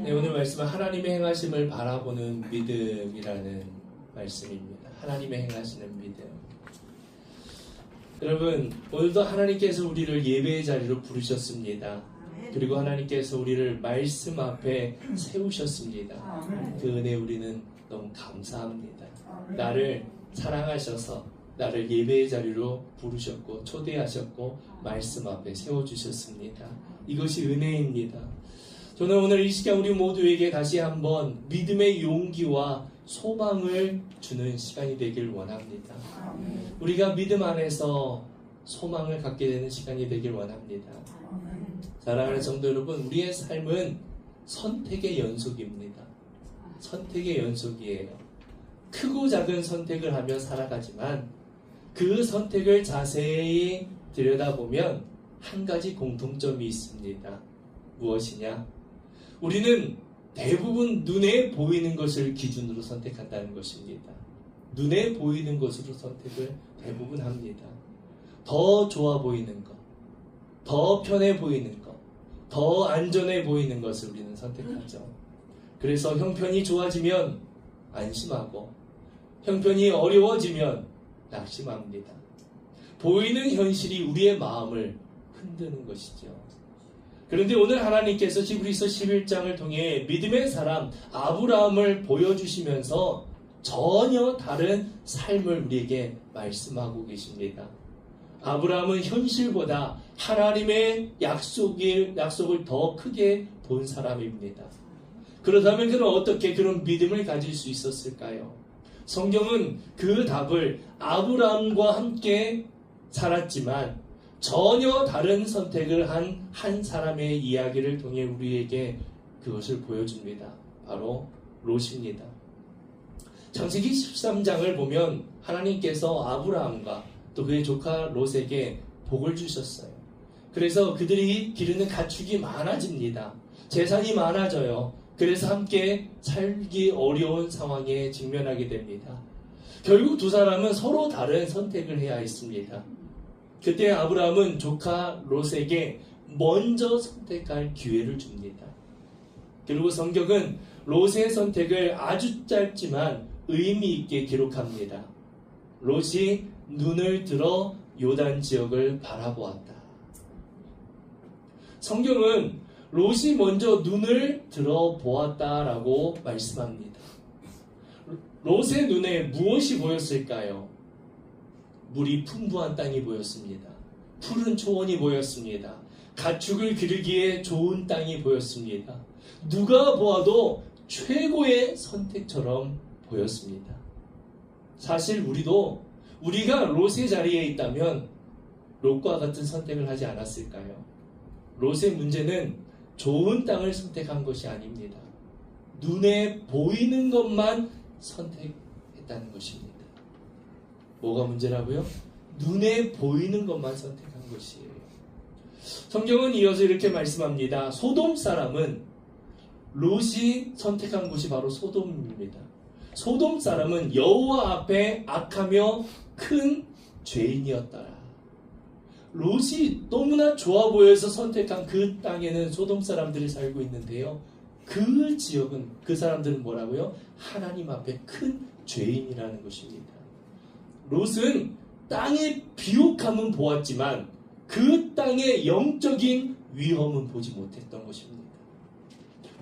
네, 오늘 말씀은 하나님의 행하심을 바라보는 믿음이라는 말씀입니다. 하나님의 행하시는 믿음. 여러분, 오늘도 하나님께서 우리를 예배의 자리로 부르셨습니다. 그리고 하나님께서 우리를 말씀 앞에 세우셨습니다. 그 은혜 우리는 너무 감사합니다. 나를 사랑하셔서 나를 예배의 자리로 부르셨고 초대하셨고 말씀 앞에 세워주셨습니다. 이것이 은혜입니다. 저는 오늘 이 시간 우리 모두에게 다시 한번 믿음의 용기와 소망을 주는 시간이 되길 원합니다. 우리가 믿음 안에서 소망을 갖게 되는 시간이 되길 원합니다. 사랑하는 성도 여러분, 우리의 삶은 선택의 연속입니다. 선택의 연속이에요. 크고 작은 선택을 하며 살아가지만 그 선택을 자세히 들여다보면 한 가지 공통점이 있습니다. 무엇이냐? 우리는 대부분 눈에 보이는 것을 기준으로 선택한다는 것입니다. 눈에 보이는 것으로 선택을 대부분 합니다. 더 좋아 보이는 것, 더 편해 보이는 것, 더 안전해 보이는 것을 우리는 선택하죠. 그래서 형편이 좋아지면 안심하고 형편이 어려워지면 낙심합니다. 보이는 현실이 우리의 마음을 흔드는 것이죠. 그런데 오늘 하나님께서 히브리서 11장을 통해 믿음의 사람 아브라함을 보여주시면서 전혀 다른 삶을 우리에게 말씀하고 계십니다. 아브라함은 현실보다 하나님의 약속을 더 크게 본 사람입니다. 그렇다면 그는 어떻게 그런 믿음을 가질 수 있었을까요? 성경은 그 답을 아브라함과 함께 살았지만 전혀 다른 선택을 한 사람의 이야기를 통해 우리에게 그것을 보여줍니다. 바로 롯입니다. 창세기 13장을 보면 하나님께서 아브라함과 또 그의 조카 롯에게 복을 주셨어요. 그래서 그들이 기르는 가축이 많아집니다. 재산이 많아져요. 그래서 함께 살기 어려운 상황에 직면하게 됩니다. 결국 두 사람은 서로 다른 선택을 해야 했습니다. 그때 아브라함은 조카 롯에게 먼저 선택할 기회를 줍니다. 그리고 성경은 롯의 선택을 아주 짧지만 의미 있게 기록합니다. 롯이 눈을 들어 요단 지역을 바라보았다. 성경은 롯이 먼저 눈을 들어 보았다라고 말씀합니다. 롯의 눈에 무엇이 보였을까요? 물이 풍부한 땅이 보였습니다. 푸른 초원이 보였습니다. 가축을 기르기에 좋은 땅이 보였습니다. 누가 보아도 최고의 선택처럼 보였습니다. 사실 우리가 롯의 자리에 있다면 롯과 같은 선택을 하지 않았을까요? 롯의 문제는 좋은 땅을 선택한 것이 아닙니다. 눈에 보이는 것만 선택했다는 것입니다. 뭐가 문제라고요? 눈에 보이는 것만 선택한 것이에요. 성경은 이어서 이렇게 말씀합니다. 소돔 사람은 롯이 선택한 곳이 바로 소돔입니다. 소돔 사람은 여호와 앞에 악하며 큰 죄인이었더라. 롯이 너무나 좋아 보여서 선택한 그 땅에는 소돔 사람들이 살고 있는데요. 그 지역은, 그 사람들은 뭐라고요? 하나님 앞에 큰 죄인이라는 것입니다. 롯은 땅의 비옥함은 보았지만 그 땅의 영적인 위험은 보지 못했던 것입니다.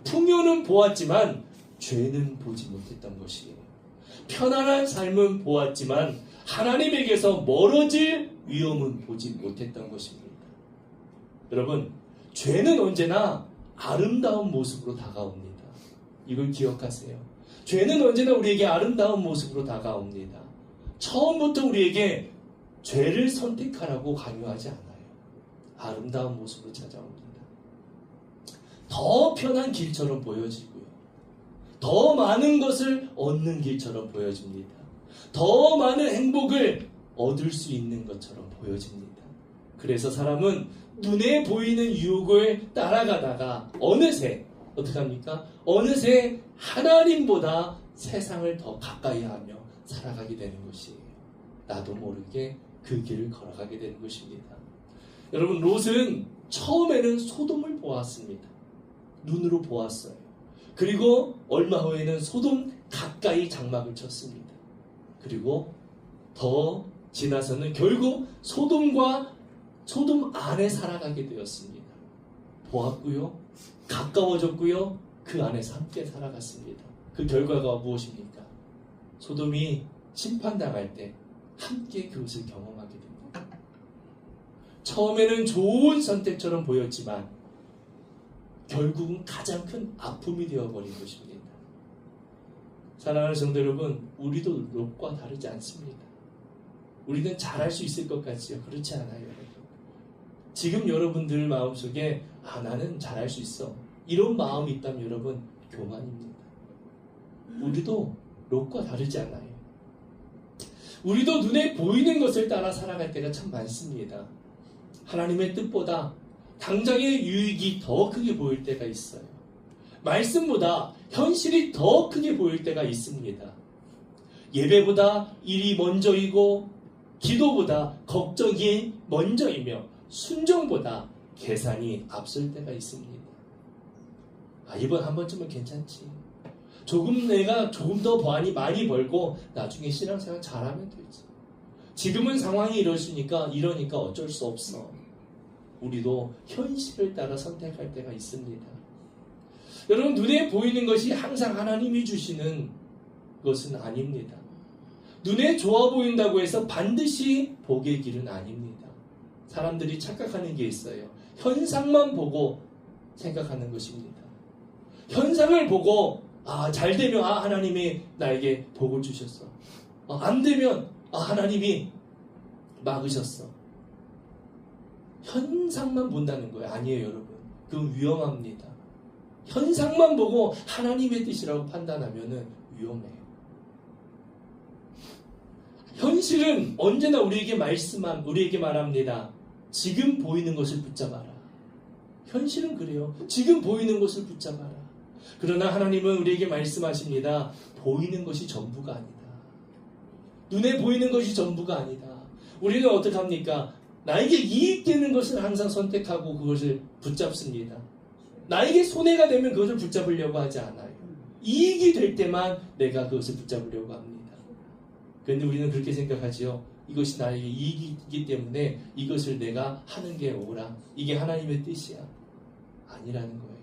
풍요는 보았지만 죄는 보지 못했던 것이에요. 편안한 삶은 보았지만 하나님에게서 멀어질 위험은 보지 못했던 것입니다. 여러분, 죄는 언제나 아름다운 모습으로 다가옵니다. 이걸 기억하세요. 죄는 언제나 우리에게 아름다운 모습으로 다가옵니다. 처음부터 우리에게 죄를 선택하라고 강요하지 않아요. 아름다운 모습으로 찾아옵니다. 더 편한 길처럼 보여지고요. 더 많은 것을 얻는 길처럼 보여집니다. 더 많은 행복을 얻을 수 있는 것처럼 보여집니다. 그래서 사람은 눈에 보이는 유혹을 따라가다가 어느새 어떻게 합니까? 어느새 하나님보다 세상을 더 가까이 하며 살아가게 되는 것이에요. 나도 모르게 그 길을 걸어가게 되는 것입니다. 여러분, 롯은 처음에는 소돔을 보았습니다. 눈으로 보았어요. 그리고 얼마 후에는 소돔 가까이 장막을 쳤습니다. 그리고 더 지나서는 결국 소돔 안에 살아가게 되었습니다. 보았고요. 가까워졌고요. 그 안에서 함께 살아갔습니다. 그 결과가 무엇입니까? 소돔이 심판당할 때 함께 그것을 경험하게 됩니다. 처음에는 좋은 선택처럼 보였지만 결국은 가장 큰 아픔이 되어버린 것입니다. 사랑하는 성도 여러분, 우리도 롯과 다르지 않습니다. 우리는 잘할 수 있을 것 같지요? 그렇지 않아요, 여러분. 지금 여러분들 마음속에 나는 잘할 수 있어, 이런 마음이 있다면 여러분, 교만입니다. 우리도 롯과 다르지 않아요. 우리도 눈에 보이는 것을 따라 살아갈 때가 참 많습니다. 하나님의 뜻보다 당장의 유익이 더 크게 보일 때가 있어요. 말씀보다 현실이 더 크게 보일 때가 있습니다. 예배보다 일이 먼저이고 기도보다 걱정이 먼저이며 순종보다 계산이 앞설 때가 있습니다. 이번 한 번쯤은 괜찮지. 내가 조금 더 많이 벌고 나중에 신앙생활 잘하면 되지. 지금은 상황이 이러니까 어쩔 수 없어. 우리도 현실을 따라 선택할 때가 있습니다. 여러분, 눈에 보이는 것이 항상 하나님이 주시는 것은 아닙니다. 눈에 좋아 보인다고 해서 반드시 복의 길은 아닙니다. 사람들이 착각하는 게 있어요. 현상만 보고 생각하는 것입니다. 현상을 보고 잘 되면 하나님이 나에게 복을 주셨어. 안 되면 하나님이 막으셨어. 현상만 본다는 거예요. 아니에요, 여러분. 그건 위험합니다. 현상만 보고 하나님의 뜻이라고 판단하면 위험해요. 현실은 언제나 우리에게 말합니다. 지금 보이는 것을 붙잡아라. 현실은 그래요. 지금 보이는 것을 붙잡아라. 그러나 하나님은 우리에게 말씀하십니다. 보이는 것이 전부가 아니다. 눈에 보이는 것이 전부가 아니다. 우리는 어떻게 합니까? 나에게 이익되는 것을 항상 선택하고 그것을 붙잡습니다. 나에게 손해가 되면 그것을 붙잡으려고 하지 않아요. 이익이 될 때만 내가 그것을 붙잡으려고 합니다. 그런데 우리는 그렇게 생각하지요. 이것이 나에게 이익이기 때문에 이것을 내가 하는 게 옳아. 이게 하나님의 뜻이야. 아니라는 거예요.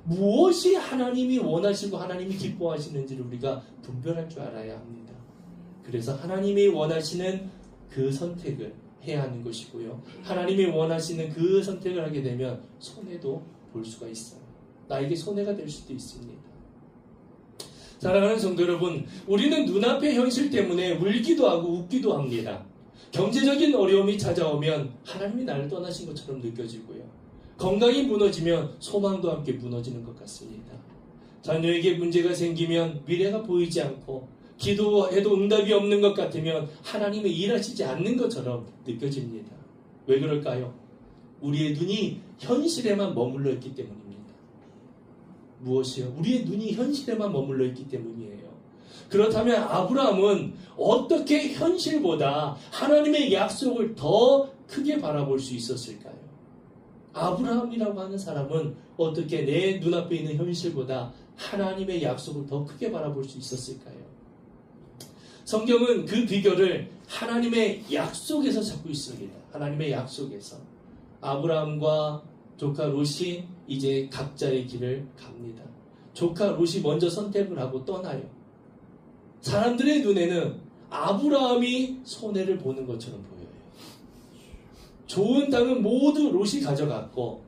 무엇이 하나님이 원하시고 하나님이 기뻐하시는지를 우리가 분별할 줄 알아야 합니다. 그래서 하나님이 원하시는 그 선택을 해야 하는 것이고요. 하나님이 원하시는 그 선택을 하게 되면 손해도 볼 수가 있어요. 나에게 손해가 될 수도 있습니다. 사랑하는 성도 여러분, 우리는 눈앞의 현실 때문에 울기도 하고 웃기도 합니다. 경제적인 어려움이 찾아오면 하나님이 나를 떠나신 것처럼 느껴지고요. 건강이 무너지면 소망도 함께 무너지는 것 같습니다. 자녀에게 문제가 생기면 미래가 보이지 않고 기도해도 응답이 없는 것 같으면 하나님이 일하시지 않는 것처럼 느껴집니다. 왜 그럴까요? 우리의 눈이 현실에만 머물러 있기 때문입니다. 무엇이요? 우리의 눈이 현실에만 머물러 있기 때문이에요. 그렇다면 아브라함은 어떻게 현실보다 하나님의 약속을 더 크게 바라볼 수 있었을까요? 아브라함이라고 하는 사람은 어떻게 내 눈앞에 있는 현실보다 하나님의 약속을 더 크게 바라볼 수 있었을까요? 성경은 그 비결을 하나님의 약속에서 찾고 있습니다. 하나님의 약속에서. 아브라함과 조카 롯이 이제 각자의 길을 갑니다. 조카 롯이 먼저 선택을 하고 떠나요. 사람들의 눈에는 아브라함이 손해를 보는 것처럼 보여요. 좋은 땅은 모두 롯이 가져갔고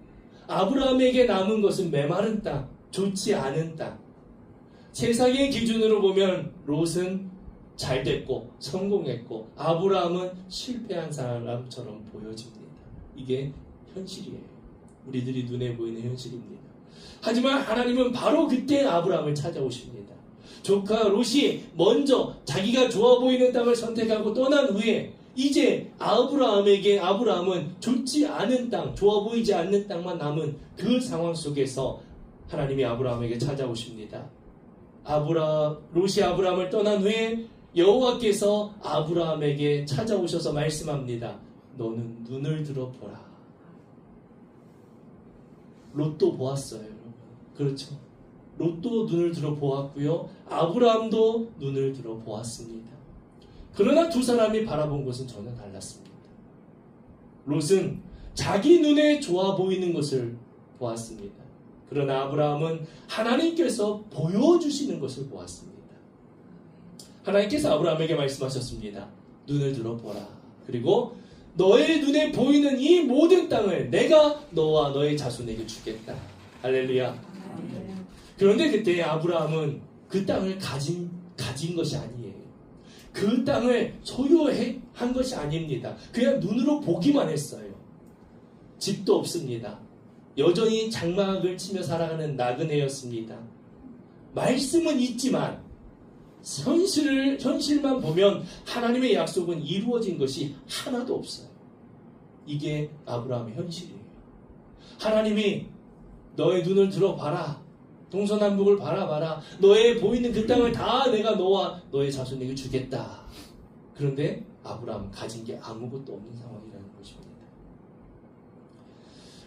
아브라함에게 남은 것은 메마른 땅, 좋지 않은 땅. 세상의 기준으로 보면 롯은 잘 됐고 성공했고 아브라함은 실패한 사람처럼 보여집니다. 이게 현실이에요. 우리들이 눈에 보이는 현실입니다. 하지만 하나님은 바로 그때 아브라함을 찾아오십니다. 조카 롯이 먼저 자기가 좋아 보이는 땅을 선택하고 떠난 후에 이제 아브라함은 좋지 않은 땅, 좋아 보이지 않는 땅만 남은 그 상황 속에서 하나님이 아브라함에게 찾아오십니다. 롯이 아브라함을 떠난 후에 여호와께서 아브라함에게 찾아오셔서 말씀합니다. 너는 눈을 들어 보라. 롯도 보았어요, 여러분. 그렇죠. 롯도 눈을 들어 보았고요. 아브라함도 눈을 들어 보았습니다. 그러나 두 사람이 바라본 것은 전혀 달랐습니다. 롯은 자기 눈에 좋아 보이는 것을 보았습니다. 그러나 아브라함은 하나님께서 보여주시는 것을 보았습니다. 하나님께서 아브라함에게 말씀하셨습니다. 눈을 들어보라. 그리고 너의 눈에 보이는 이 모든 땅을 내가 너와 너의 자손에게 주겠다. 할렐루야. 그런데 그때 아브라함은 그 땅을 가진 것이 아니에요. 그 땅을 소유한 것이 아닙니다. 그냥 눈으로 보기만 했어요. 집도 없습니다. 여전히 장막을 치며 살아가는 나그네였습니다. 말씀은 있지만 현실만 보면 하나님의 약속은 이루어진 것이 하나도 없어요. 이게 아브라함의 현실이에요. 하나님이 너의 눈을 들어봐라. 동서남북을 바라봐라. 너의 보이는 그 땅을 다 내가 너와 너의 자손에게 주겠다. 그런데 아브라함은 가진 게 아무것도 없는 상황이라는 것입니다.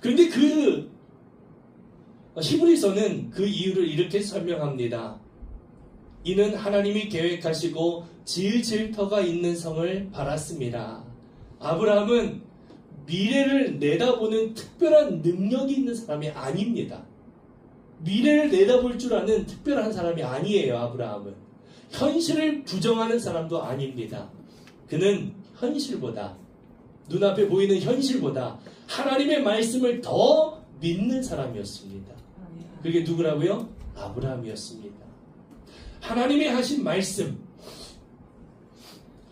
그런데 그 히브리서는 그 이유를 이렇게 설명합니다. 이는 하나님이 계획하시고 지을 질터가 있는 성을 바랐습니다. 아브라함은 미래를 내다보는 특별한 능력이 있는 사람이 아닙니다. 미래를 내다볼 줄 아는 특별한 사람이 아니에요. 아브라함은 현실을 부정하는 사람도 아닙니다. 그는 현실보다, 눈앞에 보이는 현실보다 하나님의 말씀을 더 믿는 사람이었습니다. 그게 누구라고요? 아브라함이었습니다. 하나님이 하신 말씀,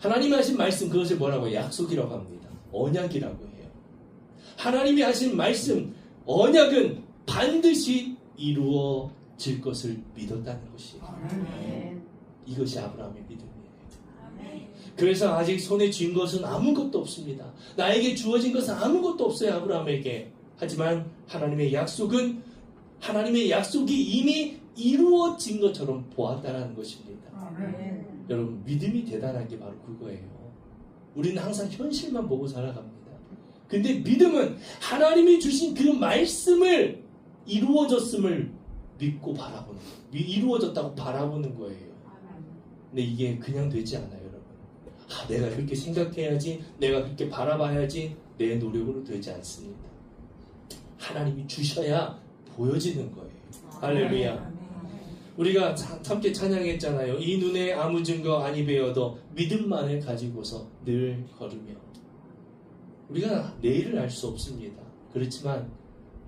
그것을 뭐라고 해요? 약속이라고 합니다. 언약이라고 해요. 하나님이 하신 말씀, 언약은 반드시 이루어질 것을 믿었다는 것이에요. 이것이 아브라함의 믿음이에요. 그래서 아직 손에 쥔 것은 아무것도 없습니다. 나에게 주어진 것은 아무것도 없어요. 아브라함에게. 하지만 하나님의 약속이 이미 이루어진 것처럼 보았다는 것입니다. 여러분, 믿음이 대단한 게 바로 그거예요. 우리는 항상 현실만 보고 살아갑니다. 근데 믿음은 하나님이 주신 그 말씀을 이루어졌음을 믿고 바라보는 거예요. 이루어졌다고 바라보는 거예요. 근데 이게 그냥 되지 않아요, 여러분. 내가 그렇게 생각해야지, 내가 그렇게 바라봐야지, 내 노력으로 되지 않습니다. 하나님이 주셔야 보여지는 거예요. 할렐루야. 우리가 함께 찬양했잖아요. 이 눈에 아무 증거 아니 배어도 믿음만을 가지고서 늘 걸으며. 우리가 내일을 알 수 없습니다. 그렇지만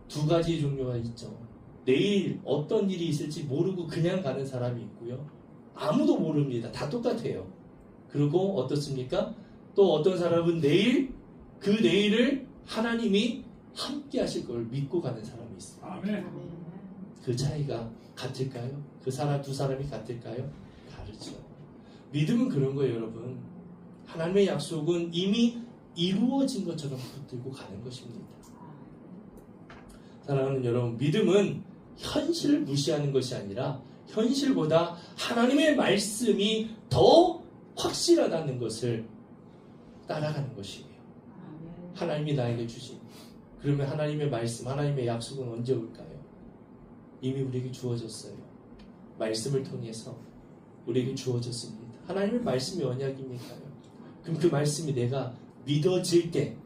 두 가지 종류가 있죠. 내일 어떤 일이 있을지 모르고 그냥 가는 사람이 있고요. 아무도 모릅니다. 다 똑같아요. 그리고 어떻습니까? 또 어떤 사람은 그 내일을 하나님이 함께 하실 걸 믿고 가는 사람이 있어요. 아멘. 그 차이가 같을까요? 두 사람이 같을까요? 다르죠. 믿음은 그런 거예요, 여러분. 하나님의 약속은 이미 이루어진 것처럼 붙들고 가는 것입니다. 사랑하는 여러분, 믿음은 현실을 무시하는 것이 아니라 현실보다 하나님의 말씀이 더 확실하다는 것을 따라가는 것이에요. 하나님이 나에게 주신, 그러면 하나님의 말씀, 하나님의 약속은 언제 올까요? 이미 우리에게 주어졌어요. 말씀을 통해서 우리에게 주어졌습니다. 하나님의 말씀이 언약이니까요. 그럼 그 말씀이 내가 믿어질 때,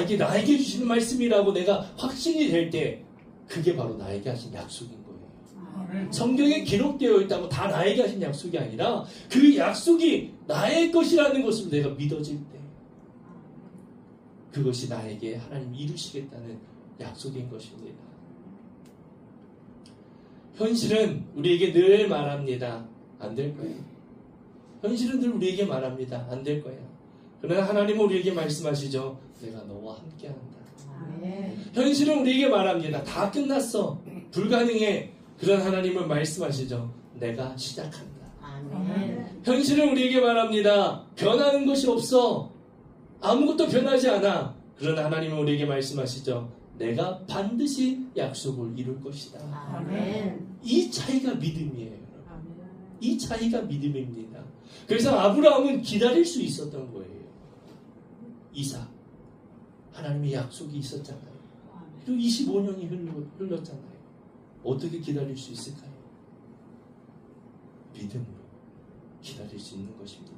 이게 나에게 주시는 말씀이라고 내가 확신이 될 때, 그게 바로 나에게 하신 약속인 거예요. 성경에 기록되어 있다고 다 나에게 하신 약속이 아니라 그 약속이 나의 것이라는 것을 내가 믿어질 때, 그것이 나에게 하나님이 이루시겠다는 약속인 것입니다. 현실은 우리에게 늘 말합니다. 안 될 거야. 현실은 늘 우리에게 말합니다. 안 될 거야. 그러나 하나님은 우리에게 말씀하시죠. 내가 너와 함께한다. 현실은 우리에게 말합니다. 다 끝났어. 불가능해. 그런 하나님은 말씀하시죠. 내가 시작한다. 현실은 우리에게 말합니다. 변하는 것이 없어. 아무것도 변하지 않아. 그러나 하나님은 우리에게 말씀하시죠. 내가 반드시 약속을 이룰 것이다. 이 차이가 믿음이에요. 이 차이가 믿음입니다. 그래서 아브라함은 기다릴 수 있었던 거예요. 이삭, 하나님의 약속이 있었잖아요. 그리고 25년이 흘렀잖아요. 어떻게 기다릴 수 있을까요? 믿음으로 기다릴 수 있는 것입니다.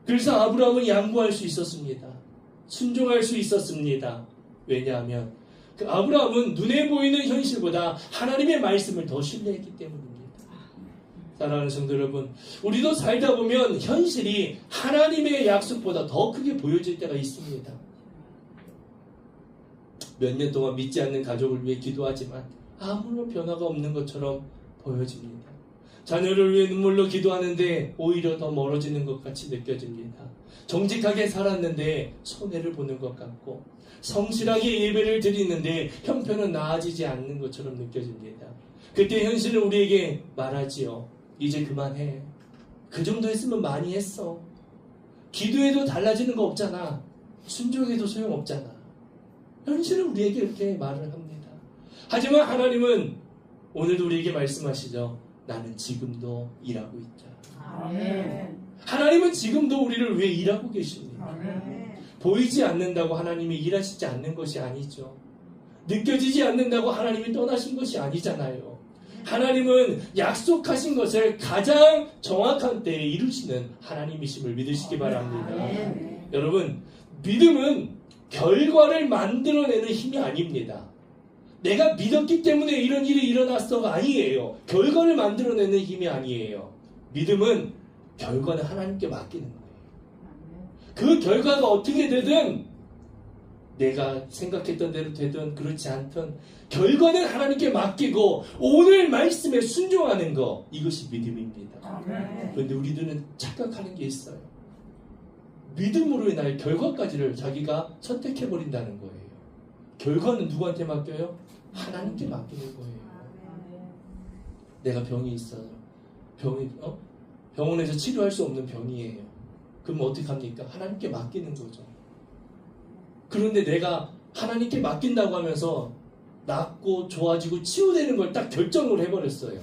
그래서 아브라함은 양보할 수 있었습니다. 순종할 수 있었습니다. 왜냐하면 그 아브라함은 눈에 보이는 현실보다 하나님의 말씀을 더 신뢰했기 때문입니다. 사랑하는 성도 여러분, 우리도 살다 보면 현실이 하나님의 약속보다 더 크게 보여질 때가 있습니다. 몇 년 동안 믿지 않는 가족을 위해 기도하지만 아무런 변화가 없는 것처럼 보여집니다. 자녀를 위해 눈물로 기도하는데 오히려 더 멀어지는 것 같이 느껴집니다. 정직하게 살았는데 손해를 보는 것 같고, 성실하게 예배를 드리는데 형편은 나아지지 않는 것처럼 느껴집니다. 그때 현실은 우리에게 말하지요. 이제 그만해. 그 정도 했으면 많이 했어. 기도해도 달라지는 거 없잖아. 순종해도 소용없잖아. 현실은 우리에게 이렇게 말을 합니다. 하지만 하나님은 오늘도 우리에게 말씀하시죠. 나는 지금도 일하고 있다. 아멘. 하나님은 지금도 우리를 위해 일하고 계십니다. 아멘. 보이지 않는다고 하나님이 일하시지 않는 것이 아니죠. 느껴지지 않는다고 하나님이 떠나신 것이 아니잖아요. 하나님은 약속하신 것을 가장 정확한 때에 이루시는 하나님이심을 믿으시기 바랍니다. 아멘. 여러분, 믿음은 결과를 만들어내는 힘이 아닙니다. 내가 믿었기 때문에 이런 일이 일어났어가 아니에요. 결과를 만들어내는 힘이 아니에요. 믿음은 결과는 하나님께 맡기는 거예요. 그 결과가 어떻게 되든 내가 생각했던 대로 되든 그렇지 않든 결과는 하나님께 맡기고 오늘 말씀에 순종하는 거, 이것이 믿음입니다. 아멘. 그런데 우리들은 착각하는 게 있어요. 믿음으로 인하여 결과까지를 자기가 선택해버린다는 거예요. 결과는 누구한테 맡겨요? 하나님께 맡기는 거예요. 내가 병이 있어요. 병원에서 치료할 수 없는 병이에요. 그럼 어떻게 합니까? 하나님께 맡기는 거죠. 그런데 내가 하나님께 맡긴다고 하면서 낫고 좋아지고 치유되는 걸 딱 결정을 해버렸어요.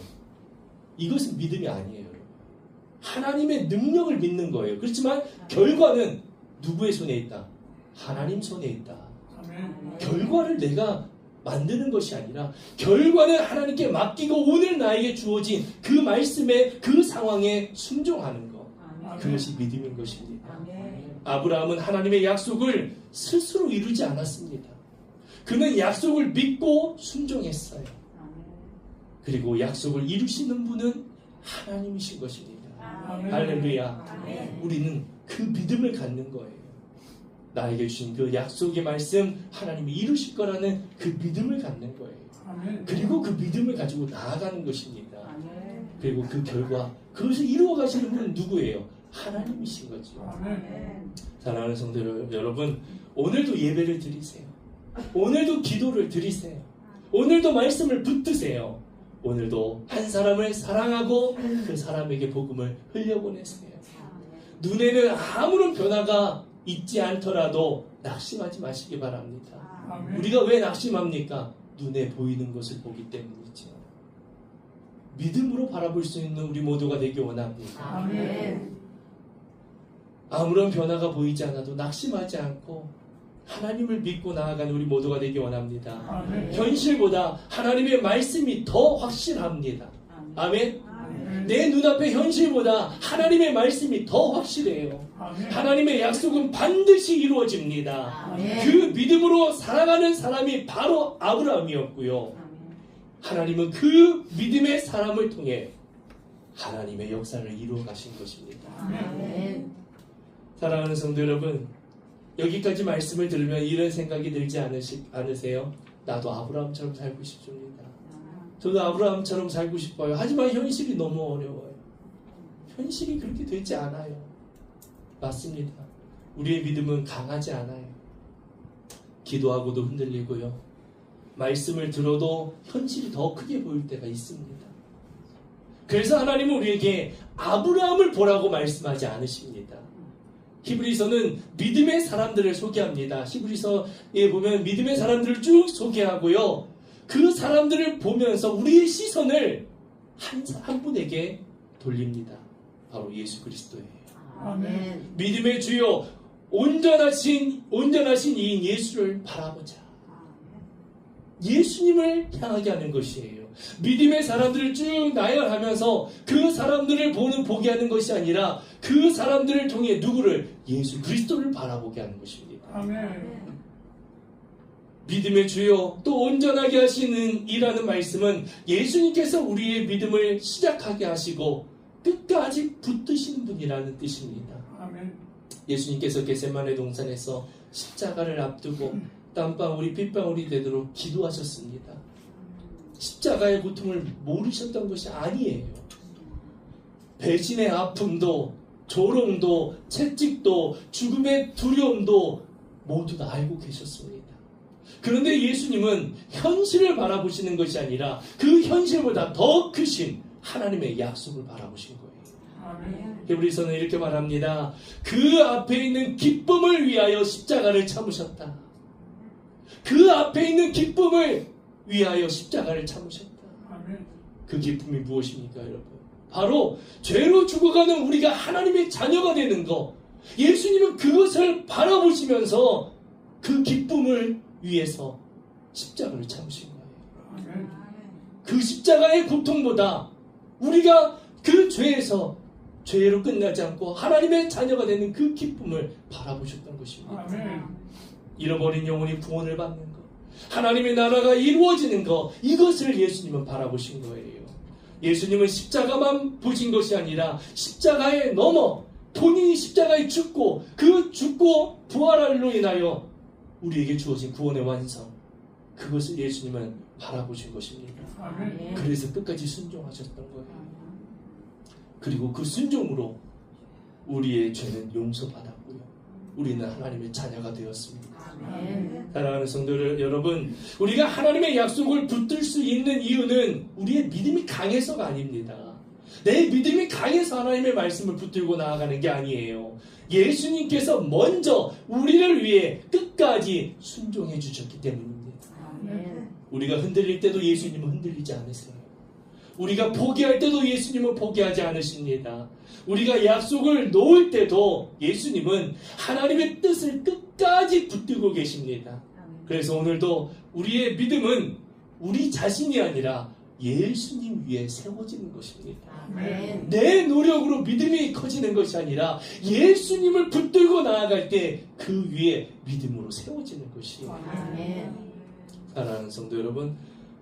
이것은 믿음이 아니에요. 하나님의 능력을 믿는 거예요. 그렇지만 결과는 누구의 손에 있다? 하나님 손에 있다. 결과를 내가 만드는 것이 아니라 결과는 하나님께 맡기고 오늘 나에게 주어진 그 말씀에, 그 상황에 순종하는 것, 그것이 믿음인 것입니다. 아브라함은 하나님의 약속을 스스로 이루지 않았습니다. 그는 약속을 믿고 순종했어요. 그리고 약속을 이루시는 분은 하나님이신 것입니다. 할렐루야. 우리는 그 믿음을 갖는 거예요. 나에게 주신 그 약속의 말씀, 하나님이 이루실 거라는 그 믿음을 갖는 거예요. 그리고 그 믿음을 가지고 나아가는 것입니다. 그리고 그 결과, 그것을 이루어 가시는 분은 누구예요? 하나님이신 거죠. 사랑하는 성도 여러분, 오늘도 예배를 드리세요. 오늘도 기도를 드리세요. 오늘도 말씀을 붙드세요. 오늘도 한 사람을 사랑하고 그 사람에게 복음을 흘려보내세요. 눈에는 아무런 변화가 있지 않더라도 낙심하지 마시기 바랍니다. 우리가 왜 낙심합니까? 눈에 보이는 것을 보기 때문이죠. 믿음으로 바라볼 수 있는 우리 모두가 되기 원합니다. 아멘. 아무런 변화가 보이지 않아도 낙심하지 않고 하나님을 믿고 나아가는 우리 모두가 되기 원합니다. 아멘. 현실보다 하나님의 말씀이 더 확실합니다. 아멘. 내 눈앞의 현실보다 하나님의 말씀이 더 확실해요. 하나님의 약속은 반드시 이루어집니다. 아멘. 그 믿음으로 살아가는 사람이 바로 아브라함이었고요. 하나님은 그 믿음의 사람을 통해 하나님의 역사를 이루어 가신 것입니다. 아멘. 사랑하는 성도 여러분, 여기까지 말씀을 들으면 이런 생각이 들지 않으세요? 나도 아브라함처럼 살고 싶습니다. 저도 아브라함처럼 살고 싶어요. 하지만 현실이 너무 어려워요. 현실이 그렇게 되지 않아요. 맞습니다. 우리의 믿음은 강하지 않아요. 기도하고도 흔들리고요. 말씀을 들어도 현실이 더 크게 보일 때가 있습니다. 그래서 하나님은 우리에게 아브라함을 보라고 말씀하지 않으십니다. 히브리서는 믿음의 사람들을 소개합니다. 히브리서에 보면 믿음의 사람들을 쭉 소개하고요. 그 사람들을 보면서 우리의 시선을 한 분에게 돌립니다. 바로 예수 그리스도예요. 아멘. 믿음의 주요 온전하신 이인 예수를 바라보자. 예수님을 향하게 하는 것이에요. 믿음의 사람들을 쭉 나열하면서 그 사람들을 보게 하는 것이 아니라 그 사람들을 통해 누구를? 예수 그리스도를 바라보게 하는 것입니다. 아멘. 믿음의 주요 또 온전하게 하시는 이라는 말씀은 예수님께서 우리의 믿음을 시작하게 하시고 끝까지 붙드시는 분이라는 뜻입니다. 아멘. 예수님께서 겟세마네 동산에서 십자가를 앞두고 땀방울이 핏방울이 되도록 기도하셨습니다. 십자가의 고통을 모르셨던 것이 아니에요. 배신의 아픔도 조롱도 채찍도 죽음의 두려움도 모두 다 알고 계셨습니다. 그런데 예수님은 현실을 바라보시는 것이 아니라 그 현실보다 더 크신 하나님의 약속을 바라보신 거예요. 아멘. 히브리서는 이렇게 말합니다. 그 앞에 있는 기쁨을 위하여 십자가를 참으셨다. 그 앞에 있는 기쁨을 위하여 십자가를 참으셨다. 아멘. 그 기쁨이 무엇입니까, 여러분? 바로 죄로 죽어가는 우리가 하나님의 자녀가 되는 것. 예수님은 그것을 바라보시면서 그 기쁨을 위해서 십자가를 참으신 거예요. 아멘. 그 십자가의 고통보다 우리가 그 죄로 끝나지 않고 하나님의 자녀가 되는 그 기쁨을 바라보셨던 것입니다. 아멘. 잃어버린 영혼이 구원을 받는 것, 하나님의 나라가 이루어지는 것, 이것을 예수님은 바라보신 거예요. 예수님은 십자가만 보신 것이 아니라 십자가에 넘어 본인이 십자가에 죽고 그 죽고 부활로 인하여 우리에게 주어진 구원의 완성, 그것을 예수님은 바라보신 것입니다. 아멘. 그래서 끝까지 순종하셨던 거예요. 그리고 그 순종으로 우리의 죄는 용서받았고요. 우리는 하나님의 자녀가 되었습니다. 아멘. 사랑하는 성도들 여러분, 우리가 하나님의 약속을 붙들 수 있는 이유는 우리의 믿음이 강해서가 아닙니다. 내 믿음이 강해서 하나님의 말씀을 붙들고 나아가는 게 아니에요. 예수님께서 먼저 우리를 위해 끝까지 순종해 주셨기 때문입니다. 아멘. 우리가 흔들릴 때도 예수님은 흔들리지 않으세요. 우리가 포기할 때도 예수님은 포기하지 않으십니다. 우리가 약속을 놓을 때도 예수님은 하나님의 뜻을 끝까지 붙들고 계십니다. 그래서 오늘도 우리의 믿음은 우리 자신이 아니라 예수님 위에 세워지는 것입니다. 아멘. 내 노력으로 믿음이 커지는 것이 아니라 예수님을 붙들고 나아갈 때 그 위에 믿음으로 세워지는 것이에요. 아멘. 사랑하는 성도 여러분,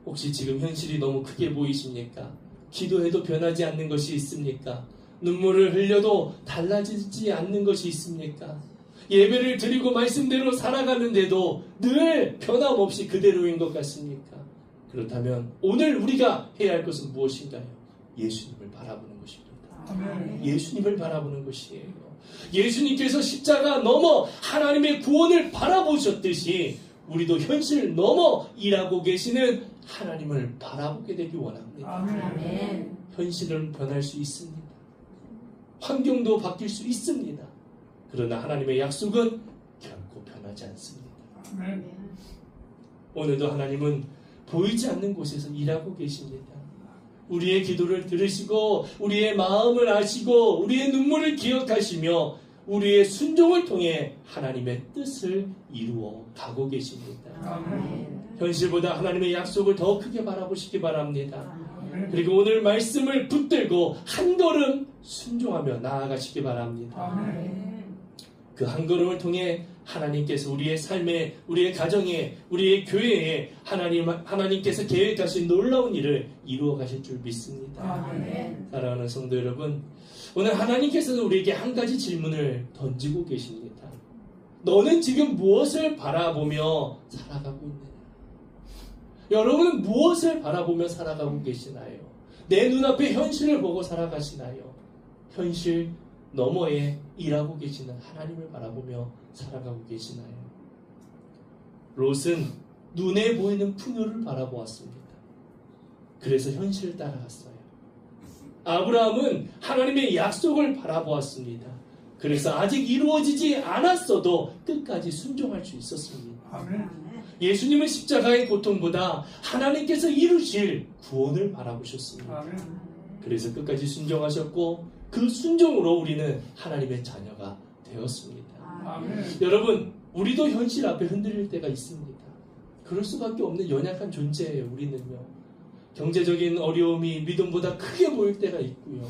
혹시 지금 현실이 너무 크게 보이십니까? 기도해도 변하지 않는 것이 있습니까? 눈물을 흘려도 달라지지 않는 것이 있습니까? 예배를 드리고 말씀대로 살아가는데도 늘 변함없이 그대로인 것 같습니까? 그렇다면 오늘 우리가 해야 할 것은 무엇인가요? 예수님을 바라보는 것입니다. 아멘. 예수님을 바라보는 것이에요. 예수님께서 십자가 넘어 하나님의 구원을 바라보셨듯이 우리도 현실 넘어 일하고 계시는 하나님을 바라보게 되기 원합니다. 아멘. 현실은 변할 수 있습니다. 환경도 바뀔 수 있습니다. 그러나 하나님의 약속은 결코 변하지 않습니다. 아멘. 오늘도 하나님은 보이지 않는 곳에서 일하고 계십니다. 우리의 기도를 들으시고 우리의 마음을 아시고 우리의 눈물을 기억하시며 우리의 순종을 통해 하나님의 뜻을 이루어 가고 계십니다. 아멘. 현실보다 하나님의 약속을 더 크게 바라보시기 바랍니다. 아멘. 그리고 오늘 말씀을 붙들고 한 걸음 순종하며 나아가시기 바랍니다. 아멘. 그 한 걸음을 통해 하나님께서 우리의 삶에, 우리의 가정에, 우리의 교회에 하나님께서 계획하신 놀라운 일을 이루어 가실 줄 믿습니다. 아멘. 사랑하는 성도 여러분, 오늘 하나님께서는 우리에게 한 가지 질문을 던지고 계십니다. 너는 지금 무엇을 바라보며 살아가고 있느냐? 여러분은 무엇을 바라보며 살아가고 계시나요? 내 눈앞에 현실을 보고 살아가시나요? 현실 너머에 일하고 계시는 하나님을 바라보며 살아가고 계시나요? 롯은 눈에 보이는 풍요를 바라보았습니다. 그래서 현실을 따라갔어요. 아브라함은 하나님의 약속을 바라보았습니다. 그래서 아직 이루어지지 않았어도 끝까지 순종할 수 있었습니다. 아멘. 예수님은 십자가의 고통보다 하나님께서 이루실 구원을 바라보셨습니다. 아멘. 그래서 끝까지 순종하셨고 그 순종으로 우리는 하나님의 자녀가 되었습니다. 아멘. 여러분, 우리도 현실 앞에 흔들릴 때가 있습니다. 그럴 수밖에 없는 연약한 존재예요. 우리는요. 경제적인 어려움이 믿음보다 크게 보일 때가 있고요.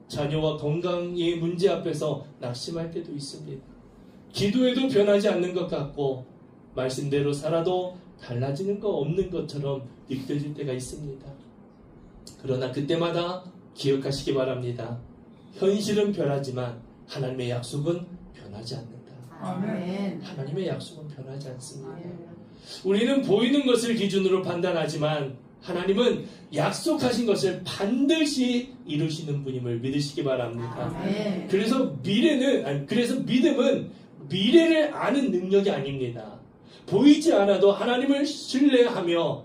자녀와 건강의 문제 앞에서 낙심할 때도 있습니다. 기도해도 변하지 않는 것 같고 말씀대로 살아도 달라지는 거 없는 것처럼 느껴질 때가 있습니다. 그러나 그때마다 기억하시기 바랍니다. 현실은 변하지만 하나님의 약속은 변하지 않는다. 아멘. 하나님의 약속은 변하지 않습니다. 아멘. 우리는 보이는 것을 기준으로 판단하지만 하나님은 약속하신 것을 반드시 이루시는 분임을 믿으시기 바랍니다. 아멘. 그래서 믿음은 미래를 아는 능력이 아닙니다. 보이지 않아도 하나님을 신뢰하며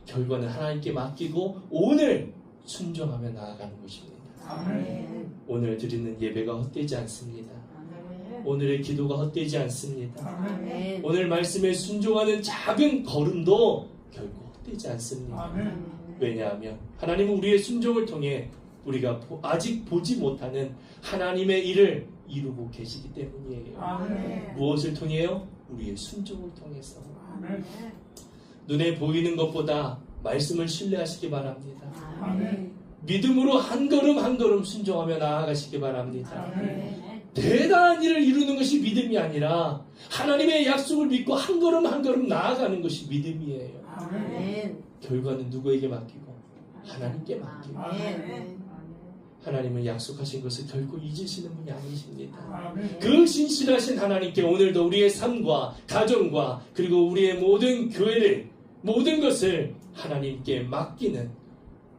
결과는 하나님께 맡기고 오늘 순종하며 나아가는 것입니다. 아멘. 오늘 드리는 예배가 헛되지 않습니다. 아멘. 오늘의 기도가 헛되지 않습니다. 아멘. 오늘 말씀에 순종하는 작은 걸음도 결코 헛되지 않습니다. 왜냐하면 하나님은 우리의 순종을 통해 우리가 아직 보지 못하는 하나님의 일을 이루고 계시기 때문이에요. 아멘. 무엇을 통해요? 우리의 순종을 통해서. 아멘. 눈에 보이는 것보다 말씀을 신뢰하시기 바랍니다. 아멘. 믿음으로 한 걸음 한 걸음 순종하며 나아가시기 바랍니다. 아멘. 대단한 일을 이루는 것이 믿음이 아니라 하나님의 약속을 믿고 한 걸음 한 걸음 나아가는 것이 믿음이에요. 아멘. 결과는 누구에게 맡기고? 하나님께 맡기고. 아멘. 하나님은 약속하신 것을 결코 잊으시는 분이 아니십니다. 아멘. 그 신실하신 하나님께 오늘도 우리의 삶과 가정과 그리고 우리의 모든 교회를 모든 것을 하나님께 맡기는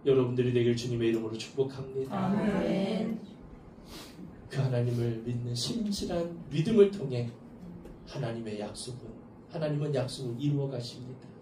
여러분들이 되길 주님의 이름으로 축복합니다. 아멘. 그 하나님을 믿는 신실한 믿음을 통해 하나님은 약속을 이루어 가십니다.